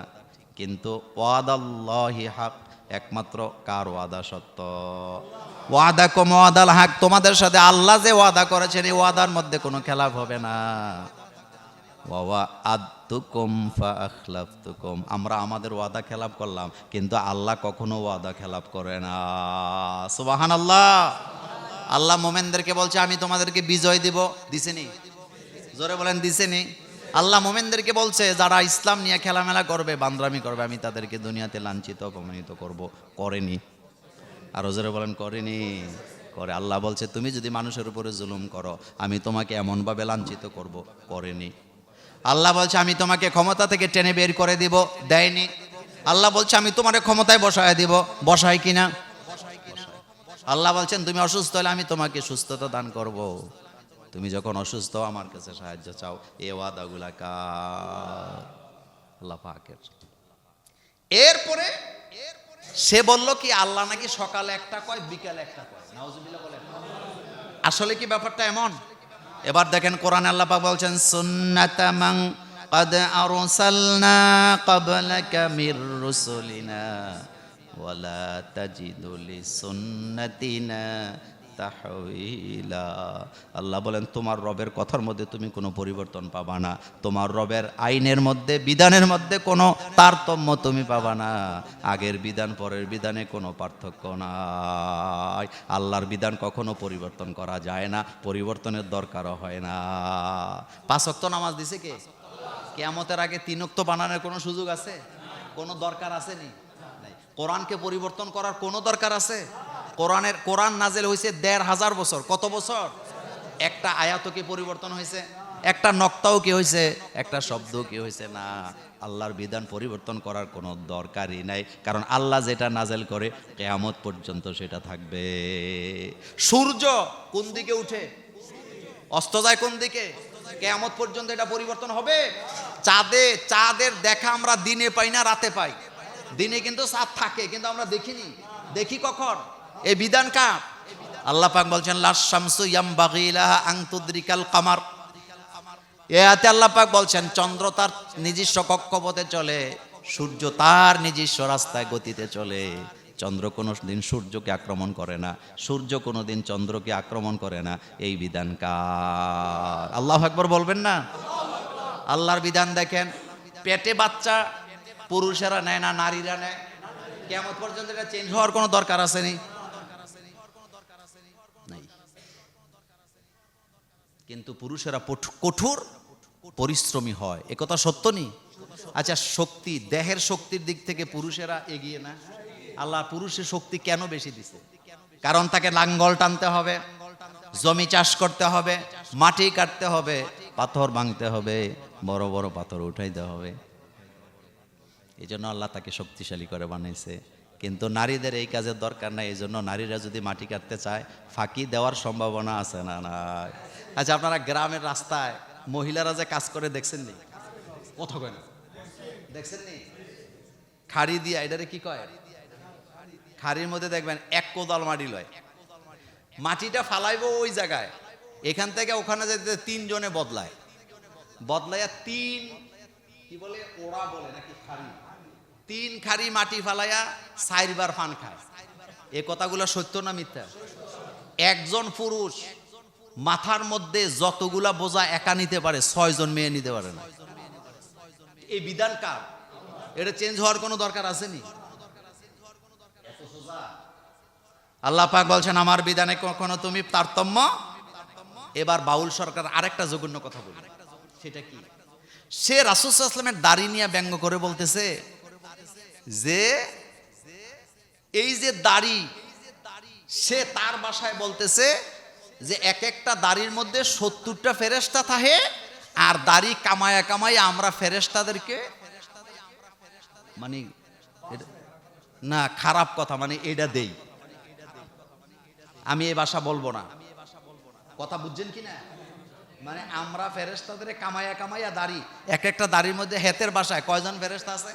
কিন্তু ওয়াদাল্লাহি হক, একমাত্র কার ওয়াদা সত্য? ওয়াদাকুম ওয়াদাল হক, তোমাদের সাথে আল্লাহ যে ওয়াদা করেছেন এই ওয়াদার মধ্যে কোনো খেলাপ হবে না। ওয়া'আদতুকুম ফাআখলাফতুকুম, আমরা আমাদের ওয়াদা খেলাপ করলাম কিন্তু আল্লাহ কখনো ওয়াদা খেলাপ করে না। সুবহানাল্লাহ। আল্লাহ মোমেনদেরকে বলছে আমি তোমাদেরকে বিজয় দিব, দিছেনি? জোরে বলেন, দিছেনি? আল্লাহ মোমেনদেরকে বলছে যারা ইসলাম নিয়ে খেলামেলা করবে, বান্দরামি করবে, আমি তাদেরকে দুনিয়াতে লাঞ্ছিত অপমানিত করব। করেনি? আরো জোরে বলেন, করেনি? করে। আল্লাহ বলছে তুমি যদি মানুষের উপরে জুলুম করো আমি তোমাকে এমনভাবে লাঞ্ছিত করব। করেনি? আল্লাহ বলছে আমি তোমাকে ক্ষমতা থেকে টেনে বের করে দিব, দেয়নি? আল্লাহ বলছে আমি তোমার ক্ষমতায় বসায় দিব, বসায় কিনা? আল্লাহ বলছেন তুমি অসুস্থ হলে আমি তোমাকে সুস্থতা দান করব, তুমি যখন অসুস্থ আমার কাছে সাহায্য চাও। এ ওয়াদাগুলা কার? আল্লাহ পাকের। এরপরে সে বলল কি আল্লাহ নাকি সকালে একটা কয় বিকালে একটা কয়। নাউজুবিল্লাহ বলেন। আসলে কি ব্যাপারটা এমন? এবার দেখেন কোরআনে আল্লাহ পাক বলছেন সুন্নাতামান قد أرسلنا قبلك من رسلنا ولا تجد لسنتنا তাহওয়িলা। আল্লাহ বলেন তোমার রবের কথার মধ্যে তুমি কোনো পরিবর্তন পাবা না, তোমার রবের আইনের মধ্যে বিধানের মধ্যে কোনো তারতম্য তুমি পাবা না। আগের বিধান পরের বিধানে কোনো পার্থক্য নাই। আল্লাহর বিধান কখনো পরিবর্তন করা যায় না, পরিবর্তনের দরকারও হয় না। 5 ওয়াক্ত নামাজ দিছে কে? কিয়ামতের আগে 3 ওয়াক্ত বানানোর কোনো সুযোগ আছে? কোনো দরকার আছে নি? নাই। কোরআনকে পরিবর্তন করার কোনো দরকার আছে? কোরআন নাজেল হয়েছে 1500 বছর। কত বছর? একটা আয়াতও কি পরিবর্তন হয়েছে? একটা নক্তাও কি হয়েছে? একটা শব্দও কি হয়েছে? না। আল্লাহর বিধান পরিবর্তন করার কোনো দরকারই নাই, কারণ আল্লাহ যেটা নাজেল করে কিয়ামত পর্যন্ত সেটা থাকবে। সূর্য কোন দিকে উঠে অস্ত যায় কোন দিকে, কিয়ামত পর্যন্ত এটা পরিবর্তন হবে। চাঁদের দেখা আমরা দিনে পাই না রাতে পাই। দিনে কিন্তু চাঁদ থাকে কিন্তু আমরা দেখিনি। দেখি কখন? এই বিধান কার? আল্লাহ পাক বলছেন লাশ শামসু ইয়ামবাগি লাহা আন তুদরিকাল কামার। এতে আল্লাহ পাক বলছেন চন্দ্র তার নিজস্ব কক্ষপথে চলে, সূর্য তার নিজস্ব রাস্তায় গতিতে চলে। চন্দ্র কোনো দিন সূর্যকে আক্রমণ করে না, সূর্য কোনো দিন চন্দ্রকে আক্রমণ করে না। এই বিধান কার? আল্লাহু আকবার বলবেন না? আল্লাহর বিধান দেখেন, পেটে বাচ্চা পুরুষেরা নেয় না নারীরা নেয়? কিয়ামত পর্যন্ত এটা চেঞ্জ হওয়ার কোনো দরকার আছে নি? নাই। কিন্তু পুরুষেরা কঠোর পরিশ্রমী হয়, একথা সত্য নি? আচ্ছা, শক্তি, দেহের শক্তির দিক থেকে পুরুষেরা এগিয়ে না? আল্লাহ পুরুষের শক্তি কেন বেশি দিছে? কারণ তাকে লাঙ্গল টানতে হবে, জমি চাষ করতে হবে, মাটি কাটতে হবে, পাথর ভাঙতে হবে, বড় বড় পাথর উঠাইতে হবে। এই জন্য আল্লাহ তাকে শক্তিশালী করে বানাইছে। কিন্তু নারীদের এই কাজের দরকার নাই। এই জন্য নারীরা যদি মাটি কাটতে চায় ফাঁকি দেওয়ার সম্ভাবনা আছে না? নাই। আচ্ছা, আপনারা গ্রামের রাস্তায় মহিলারা যে কাজ করে দেখছেন নি? কথা কয় না, দেখছেন নি? খাড়ি দিয়া, এটারে কি কয়? খাড়ির মধ্যে দেখবেন এক কোদাল মাটি লয়, মাটিটা ফালাইবো ওই জায়গায়, এখান থেকে ওখানে যেতে 3 জনে বদলাইয়া 3 কি বলে, ওরা বলে নাকি খাড়ি, 3 খাড়ি মাটি ফালাইয়া 4 বার ফান খায়। এ কথাগুলো সত্য না মিথ্যা? একজন পুরুষ মাথার মধ্যে যতগুলা বোঝা একা নিতে পারে 6 জন মেয়ে নিতে পারে না। এই বিধান কার? এটা চেঞ্জ হওয়ার কোনো দরকার আছে নি? আল্লাহ পাক বলছেন আমার বিধানে কখনো তুমি তারতম্য। এবার বাউল সরকার আরেকটা জঘন্য কথা বলে, সেটা কি? সে রাসূল সাল্লাল্লাহু আলাইহি ওয়াসাল্লামের দাড়ি নিয়ে ব্যঙ্গ করে বলতেছে যে এই যে দাড়ি, সে তার ভাষায় বলতেছে যে এক একটা দাড়ির মধ্যে 70টা ফেরেশতা থাকে, আর দাড়ি কামায়া কামায়া আমরা ফেরেশতাদেরকে, মানে না খারাপ কথা, মানে এটা দেই। আমি এই ভাষা বলবো না, কথা বুঝছেন কি না? মানে আমরা ফেরেশতাদের কামায়া কামায়া দাড়ি, এক একটা দাড়ির মধ্যে হেতের ভাষায় কয়জন ফেরেশতা আছে?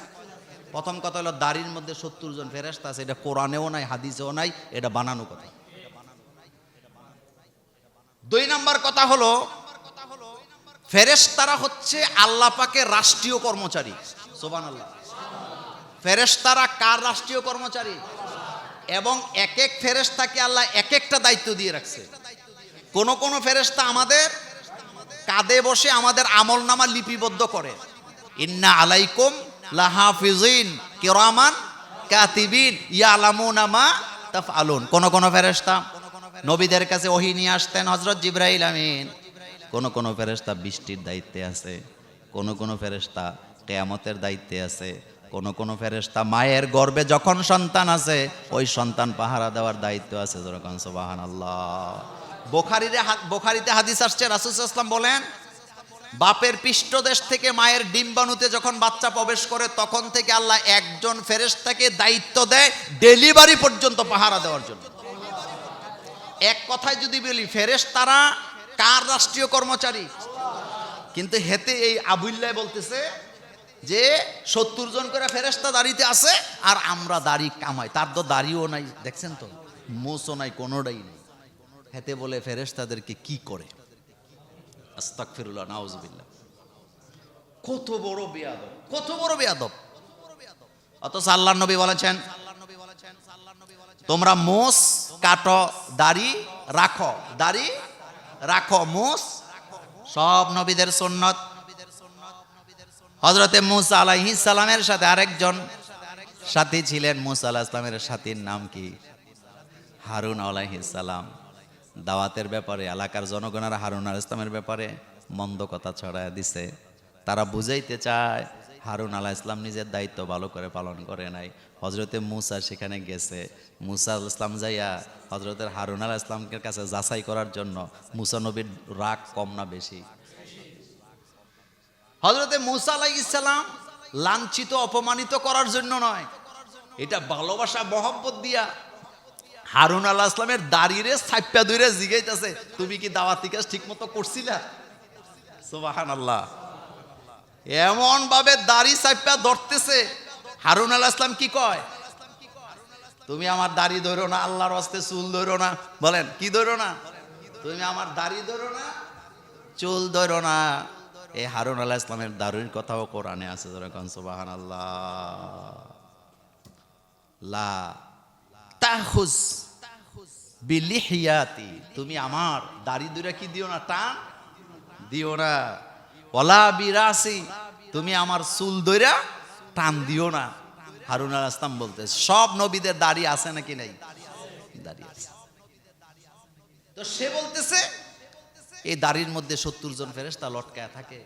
প্রথম কথা হলো দাড়ির মধ্যে 70 জন ফেরেশতা আছে। এটা কোরআনেও নাই, হাদিসেও নাই, এটা বানানো কথা। 2 নাম্বার কথা হলো ফেরেশতারা হচ্ছে আল্লাহ পাকের রাষ্ট্রীয় কর্মচারী। সুবহানাল্লাহ। ফেরেশতারা কার রাষ্ট্রীয় কর্মচারী? এবং এক এক ফেরেশতাকে আল্লাহ এক একটা দায়িত্ব দিয়ে রাখছে। কোন কোন ফেরেশতা আমাদের কাঁধে বসে আমাদের আমলনামা লিপিবদ্ধ করে। ইন্না আলাইকুম লাহাফিজিন কিরামান কাতিবিন ইয়ালামুনা মা তাফআলুন। কোন কোন ফেরেশতা নবীদের কাছে ওহী নিয়ে আসতেন, হযরত জিবরাইল আমিন। কোন কোন ফেরেশতা বৃষ্টির দায়িত্বে আছে, কোন কোন ফেরেশতা কিয়ামতের দায়িত্বে আছে, কোন কোন ফেরেশতা মায়ের গর্ভে যখন সন্তান আছে ওই সন্তান পাহারা দেওয়ার দায়িত্ব আছে। যখন সুবহানাল্লাহ। বুখারীতে হাদিস আসছে, রাসূল সাল্লাল্লাহু আলাইহি ওয়াসাল্লাম বলেন বাপের পৃষ্ঠদেশ থেকে মায়ের ডিম্বাণুতে যখন বাচ্চা প্রবেশ করে তখন থেকে আল্লাহ একজন ফেরেশতাকে দায়িত্ব দেয় ডেলিভারি পর্যন্ত পাহারা দেওয়ার জন্য। এক কথায় যদি বলি ফেরেশতারা কার রাষ্ট্রীয় কর্মচারী? কিন্তু হেতে এই আবুল্লাহ বলতেছে যে 70 জন করে ফেরেশতা দাড়িতে আছে আর আমরা দাড়ি কামাই। তার তো দাড়িও নাই, দেখছেন তো, মোছও নাই, কোনোটাই নেই। হেতে বলে ফেরেশতাদেরকে কি করে? আস্তাগফিরুল্লাহ, নাউজুবিল্লাহ। কত বড় বেয়াদব, কত বড় বেয়াদব। অথচ আল্লাহর নবী বলেছেন তোমরা মোছ কাটো, দাড়ি রাখো, দাড়ি রাখো, মোছ সব নবীদের সুন্নাত। হযরতে মূসা আলাইহিস সালামের সাথে আরেকজন সাথী ছিলেন। মূসা আলাইহিস সালামের সাথীর নাম কি? হারুন আলাইহিস সালাম। দাওয়াতের ব্যাপারে এলাকার জনগণের হারুন আলাইহিস সালামের ব্যাপারে মন্দ কথা ছড়ায় দিছে। তারা বুঝাইতে চায় হারুন আলাইহিস সালাম নিজের দায়িত্ব ভালো করে পালন করে নাই। হযরতে মূসা সেখানে গেছে। মূসা আলাইহিস সালাম যাইয়া হযরতের হারুন আলাইহিস সালামের কাছে যাচাই করার জন্য মূসা নবীর রাগ কম না বেশি? হযরতে মূসা আলাইহিস সালাম লাঞ্ছিত অপমানিত করার জন্য নয়, এটা ভালোবাসা মহব্বত দিয়া হারুন আলাইহিস সালামের দাড়িরে ছাইপা ধরে জিগাইতেছে তুমি কি দাওয়াতি কাজ ঠিকমতো করছিলা? সুবহানাল্লাহ। এমন ভাবে দাড়ি ছাইপা ধরতেছে, হারুন আলাইহিস সালাম কি কয় তুমি আমার দাড়ি ধরো না, আল্লাহর ওয়াস্তে চুল ধরো না। বলেন কি ধরো না? তুমি আমার দাড়ি ধরো না, চুল ধরো না। এই হারুন আলাইহিস সালামের দাড়ির কথাও কোরআনে আছে। যেরকম সুবহানাল্লাহ, লা তাখুজ বিলিহিয়াতি, তুমি আমার দাড়ি ধরে কি দিও না, টান দিও না। ওয়ালা বিরাসি, তুমি আমার চুল ধরে টান দিও না। হারুন আলাইহিস সালাম বলতে, সব নবীদের দাড়ি আছে নাকি নাই? দাড়ি আছে। তো সে বলতেছে এই দাড়ির মধ্যে 70 জন ফেরেশতা লটকায়া থাকে,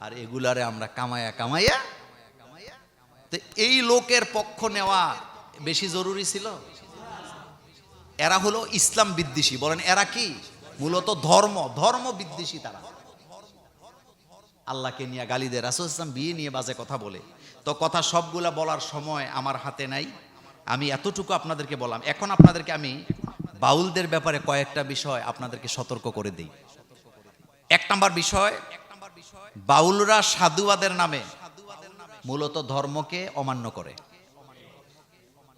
আর এগুলারে আমরা কামায়া কামাইয়া। তো এই লোকের পক্ষ নেওয়া বেশি জরুরি ছিল? এরা হলো ইসলাম বিদ্বেষী। বলেন এরা কি? মূলত ধর্ম বিদ্বেষী। তারা আল্লাহকে নিয়ে গালি দেয়, রাসূল সাল্লাল্লাহু আলাইহি ওয়াসাল্লাম বিয়ে নিয়ে বাজে কথা বলে। তো কথা সবগুলা বলার সময় আমার হাতে নাই, আমি এতটুকু আপনাদেরকে বললাম। এখন আপনাদেরকে আমি বাউলদের ব্যাপারে কয়েকটা বিষয় আপনাদেরকে সতর্ক করে দিই। 1 নম্বর বিষয়, বাউলরা সাধুবাদের নামে মূলত ধর্মকে অমান্য করে।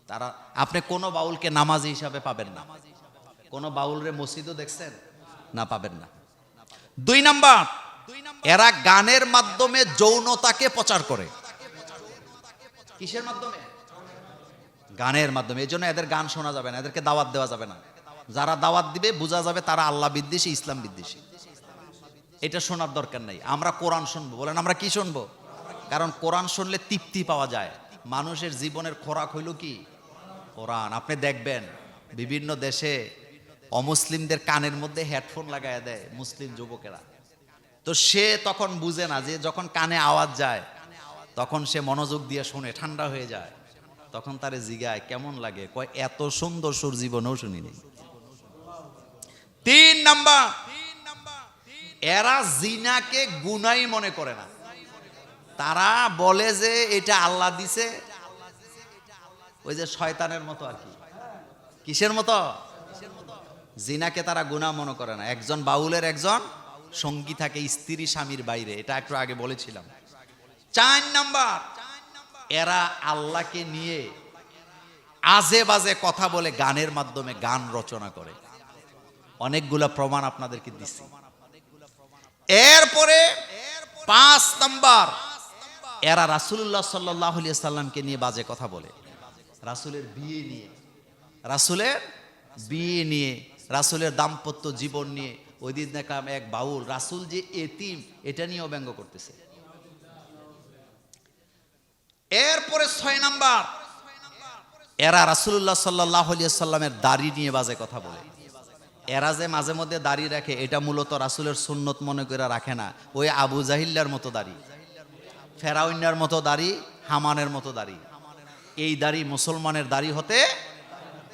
তারা, আপনি কোনো বাউলকে নামাজি হিসাবে পাবেন না, কোনো বাউলরে মসজিদও দেখছেন না, পাবেন না। 2 নাম্বার, এরা গানের মাধ্যমে যৌনতাকে প্রচার করে। কিসের মাধ্যমে? গানের মাধ্যমে। এই জন্য এদের গান শোনা যাবে না, এদেরকে দাওয়াত দেওয়া যাবে না। যারা দাওয়াত দিবে বোঝা যাবে তারা আল্লাহ বিদ্বেষী, ইসলাম বিদ্বেষী। এটা শোনার দরকার নেই। আমরা কোরআন শুনবো। বলেন আমরা কি শুনবো? কারণ কোরআন শুনলে তৃপ্তি পাওয়া যায়। মানুষের জীবনের খোরাক হইল কি? কোরআন। আপনি দেখবেন বিভিন্ন দেশে অমুসলিমদের কানের মধ্যে হেডফোন লাগায় দেয় মুসলিম যুবকেরা। তো সে তখন বুঝে না যে যখন কানে আওয়াজ যায় তখন সে মনোযোগ দিয়ে শুনে, ঠান্ডা হয়ে যায়। তখন তারে জিগায় কেমন লাগে, কয় এত সুন্দর সুর জীবনেও শুনিনি। 3 নাম্বার, এরা জিনাকে গুনাই মনে করে না। তারা বলে যে এটা আল্লাহ দিছে, ওই যে শয়তানের মতো আর কি। কিসের মতো? জিনাকে তারা গুনাহ মনে করে না। একজন বাউলের একজন সঙ্গী থাকে স্ত্রী স্বামীর বাইরে, এটা একটু আগে বলেছিলাম। 4 নাম্বার, এরা আল্লাহকে নিয়ে আজে বাজে কথা বলে গানের মাধ্যমে গান রচনা করে। অনেকগুলা প্রমাণ আপনাদেরকে দিচ্ছি। এরপরে 5 নাম্বার, এরা রাসূলুল্লাহ সাল্লাল্লাহু আলাইহি সাল্লামকে নিয়ে বাজে কথা বলে। রাসূলের বিয়ে নিয়ে, রাসূলের দাম্পত্য জীবন নিয়ে। ওই দিন দেখলাম এক বাউল রাসূল যে এতিম এটা নিয়েও ব্যঙ্গ করতেছে। এরপরে 6 নাম্বার, এরা রাসূলুল্লাহ সাল্লাল্লাহু আলাইহি সাল্লামের দাড়ি নিয়ে বাজে কথা বলে। এরা যে মাঝে মধ্যে দাড়ি রাখে এটা মূলত রাসূলের সুন্নত মনে করে রাখে না। ওই আবু জাহিল্লার মতো দাড়ি, ফেরাউনের মতো দাড়ি, হামানের মতো দাড়ি। এই দাড়ি মুসলমানের দাড়ি হতে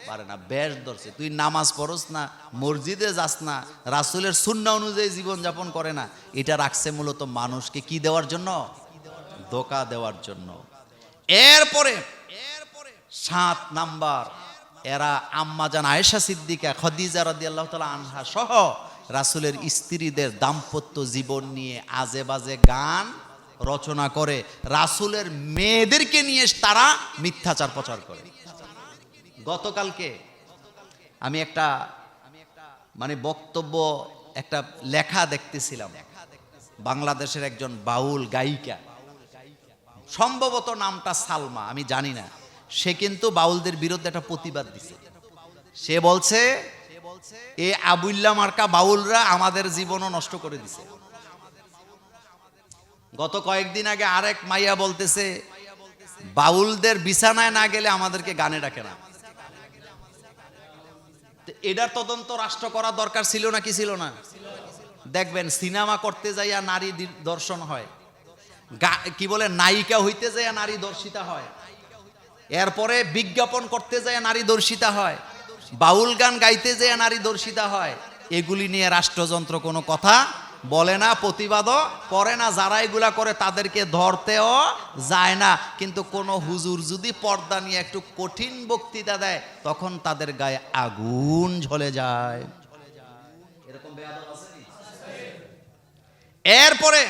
পারে না। বেশ ধরছে, তুই নামাজ পড়স না, মসজিদে যাস না, রাসূলের সুন্নাহ অনুযায়ী জীবন যাপন করে না। এটা রাখছে মূলত মানুষকে কি দেওয়ার জন্য? ধোঁকা দেওয়ার জন্য। এরপরে 7 নাম্বার, এরা আম্মাজান আয়েশা সিদ্দিকা, খাদিজা রাদিয়াল্লাহু তাআলা আনহা সহ রাসূলের স্ত্রীদের দাম্পত্য জীবন নিয়ে আজে বাজে গান রচনা করে। রাসূলের মেয়েদেরকে নিয়ে তারা মিথ্যাচার প্রচার করে। গতকালকে আমি একটা বক্তব্য, একটা লেখা দেখতেছিলাম। বাংলাদেশের একজন বাউল গায়িকা, সম্ভবত নামটা সালমা, আমি জানি না। সে কিন্তু বাউলদের বিরুদ্ধে একটা প্রতিবাদ দিছে। সে বলছে এই আবুল্লাহ মার্কা বাউলরা আমাদের জীবনও নষ্ট করে দিছে। গত কয়েকদিন আগে আরেক মাইয়া বলতেছে বাউলদের বিছানায় না গেলে আমাদেরকে গানে ডাকে না। এটার তদন্ত রাষ্ট্র করা দরকার ছিল না কি ছিল না? দেখবেন সিনেমা করতে যাইয়া নারী দর্শন হয়, কি বলে নায়িকা হইতে যাইয়া নারী দর্শিতা হয়, এরপরে বিজ্ঞাপন করতে যাইয়া নারী দর্শিতা হয়, বাউল গান গাইতে যাইয়া নারী দর্শিতা হয়। এগুলি নিয়ে রাষ্ট্রযন্ত্র কোনো কথা বলে না, প্রতিবাদও করে না। যারা এগুলা করে তাদেরকে ধরতেও যায় না। কিন্তু কোনো হুজুর যদি পর্দা নিয়ে একটু কঠিন বক্তৃতা দেয় তখন তাদের গায়ে আগুন জ্বলে যায়। এরকম বেয়াদব আসেনি? এরপরে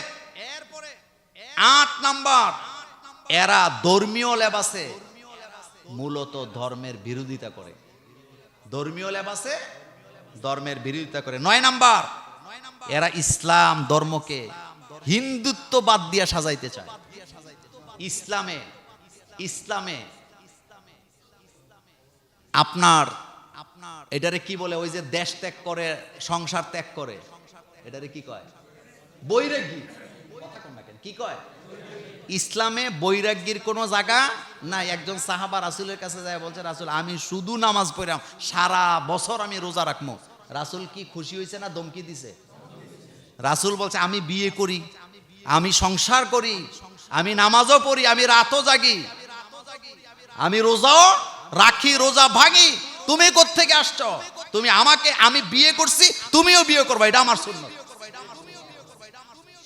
8 নাম্বার, এরা ধর্মীয় লেবাসে মূলত ধর্মের বিরোধিতা করে, ধর্মীয় লেবাসে ধর্মের বিরোধিতা করে। 9 নাম্বার, এরা ইসলাম ধর্মকে হিন্দুত্ব বাদ দিয়া সাজাইতে চায়। ইসলামে ইসলামে আপনার এটারে কি বলে, ওই যে দেশ ত্যাগ করে, সংসার ত্যাগ করে, এটারে কি কয়? বৈরাগ্য। কথা কোন না কেন, কি কয়? ইসলামে বৈরাগ্যের কোনো জায়গা নাই। একজন সাহাবা রাসূলের কাছে যায়, বলছে রাসূল আমি শুধু নামাজ পড়াম, সারা বছর আমি রোজা রাখবো। রাসূল কি খুশি হয়েছে না ধমকি দিছে? রাসূল বলছে আমি বিয়ে করি, আমি সংসার করি, আমি নামাজও পড়ি, আমি রাতও জাগি, আমি রোজাও রাখি, রোজা ভাঙি, তুমি কোত্থেকে আসছো? তুমি আমাকে, আমি বিয়ে করছি, তুমিও বিয়ে করবে, এটা আমার সুন্নাত।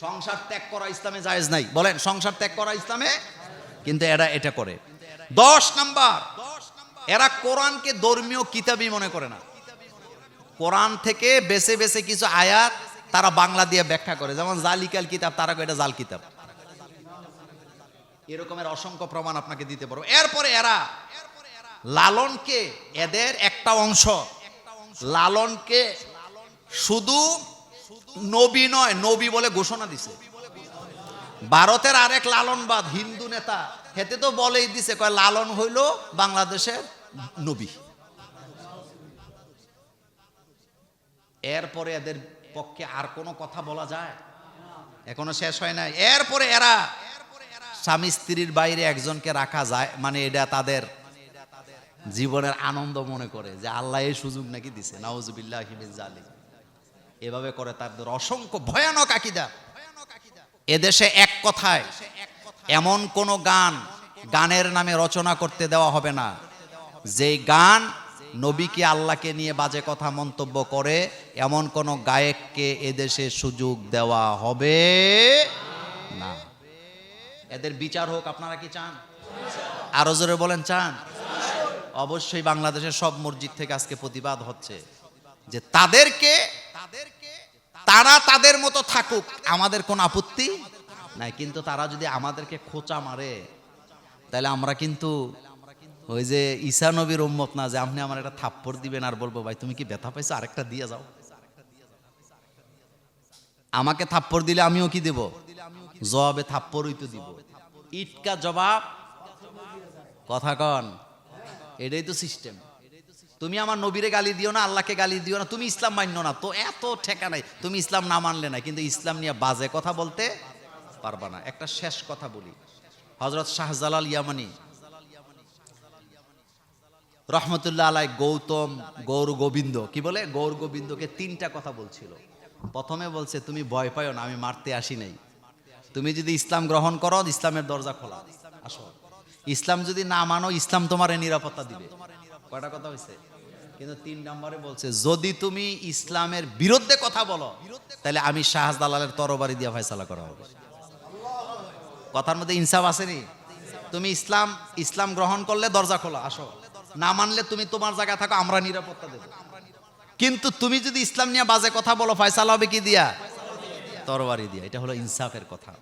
সংসার ত্যাগ করা ইসলামে জায়েজ নাই। বলেন, সংসার ত্যাগ করা ইসলামে, কিন্তু এরা এটা করে। 10 নাম্বার, এরা কোরআনকে ধর্মীয় কিতাবই মনে করে না। কোরআন থেকে বেছে বেছে কিছু আয়াত তারা বাংলা দিয়ে ব্যাখ্যা করে, যেমন জালিকাল কিতাব, তারা কয় এটা জাল কিতাব। এরকমের অসংখ্য প্রমাণ আপনাকে দিতে পারবো। এরপরে এরা লালনকে, এদের একটা অংশ লালনকে শুধু নবী নয়, নবী বলে ঘোষণা দিছে। ভারতের আরেক লালনবাদ হিন্দু নেতা, হেতে তো বলেই দিছে, কয় লালন হইল বাংলাদেশের নবী। এরপরে এদের পক্ষে আর কোনো কথা বলা যায়? এখনো শেষ হয় নাই। এরপরে এরা স্বামী স্ত্রীর বাইরে একজনকে রাখা যায়, মানে এটা তাদের জীবনের আনন্দ মনে করে যে আল্লাহ এই সুযোগ নাকি দিছে। নাউজুবিল্লাহি মিন যালিক। এভাবে করে তাদের অসংখ্য ভয়ানক আকীদা। এদেশে এক কথায় এমন কোন গানের নামে রচনা করতে দেওয়া হবে না যে গান নবীকে, আল্লাহকে নিয়ে বাজে কথা মন্তব্য করে, এমন কোন গায়ককে এদেশে সুযোগ দেওয়া হবে না। এদের বিচার হোক, আপনারা কি চান? আরো জোরে বলেন, চান? অবশ্যই বাংলাদেশের সব মসজিদ থেকে আজকে প্রতিবাদ হচ্ছে যে তারা তাদের মতো থাকুক, আমাদের কোনো আপত্তি নাই, কিন্তু তারা যদি আমাদেরকে খোঁচা মারে তাহলে আমরা কিন্তু ওই যে ঈসা নবীর উম্মত না, যে আপনি আমার একটা থাপ্পড় দিবেন আর বলবো ভাই তুমি কি ব্যথা পাইছো, আরেকটা দিয়ে যাও। আমাকে থাপ্পড় দিলে আমিও কি দেব? জবাবে থাপ্পড়ই তো দিব। ইটকা জবাব, কথা কন, এটাই তো সিস্টেম। তুমি আমার নবীরে গালি দিও না, আল্লাহকে গালি দিও না, তুমি ইসলাম মান্য না, তো এত ঠেকা নাই, তুমি ইসলাম না মানলে না, কিন্তু ইসলাম নিয়ে বাজে কথা বলতে পারবা না। একটা শেষ কথা বলি, হযরত শাহজালাল ইয়ামানি রহমতুল্লাহ আলাই গৌর গোবিন্দ, কি বলে, গৌর গোবিন্দকে 3টা কথা বলছিল। প্রথমে বলছে তুমি ভয় পাইও না, আমি মারতে আসি নাই, তুমি যদি ইসলাম গ্রহণ করো ইসলামের দরজা খোলা, আসো। ইসলাম যদি না মানো ইসলাম তোমার নিরাপত্তা দিবে। কয়টা কথা হয়েছে? কিন্তু 3 নম্বরে বলছে যদি তুমি ইসলামের বিরুদ্ধে কথা বলো তাহলে আমি শাহজালালের তরবারি দিয়ে ফয়সালা করা হবে। কথার মধ্যে ইনসাফ আসেনি? তুমি ইসলাম গ্রহণ করলে দরজা খোলা, আসো, না মানলে তুমি তোমার জায়গায় থাকো, আমরা নিরাপত্তা দেব। কিন্তু তুমি যদি ইসলাম নিয়ে বাজে কথা বলো, ফয়সালা হবে কি দিয়া? তরবারি দিয়া। এটা হলো ইনসাফের কথা।